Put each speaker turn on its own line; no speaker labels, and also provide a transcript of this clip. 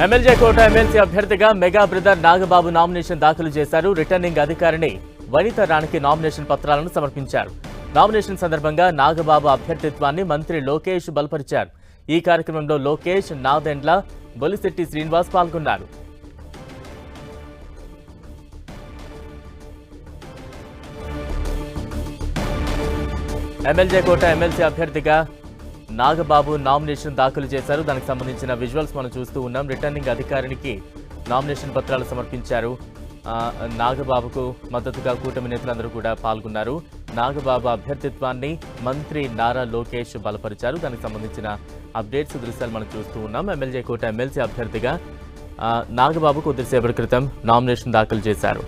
MLA కోట MLC అభ్యర్థిగా mega brother Nagababu nomination దాఖలు చేశారు. రిటర్నింగ్ అధికారిని వనిత రాణికి నామినేషన్ పత్రాలను సమర్పించారు. నామినేషన్ సందర్భంగా నాగబాబు అభ్యర్థిత్వాన్ని మంత్రి లోకేష్ బలపరిచారు. ఈ కార్యక్రమంలో లోకేష్, నాదెండ్ల, బొలిశెట్టి శ్రీనివాస్ పాల్గొన్నారు. ఎమ్మెల్యే కోట ఎమ్మెల్సీ అభ్యర్థిగా నాగబాబు నామినేషన్ దాఖలు చేశారు. దానికి సంబంధించిన విజువల్స్ మనం చూస్తూ ఉన్నాం. రిటర్నింగ్ అధికారికి నామినేషన్ పత్రాలు సమర్పించారు. నాగబాబుకు మద్దతుగా కూటమి నేతలందరూ కూడా పాల్గొన్నారు. నాగబాబు అభ్యర్థిత్వాన్ని మంత్రి నారా లోకేష్ బలపరిచారు. దానికి సంబంధించిన అప్డేట్స్ దృశ్యాలు మనం చూస్తూ ఉన్నాం. ఎమ్మెల్యే కోట ఎమ్మెల్సీ అభ్యర్థిగా నాగబాబు కొద్దిసేపటి క్రితం నామినేషన్ దాఖలు చేశారు.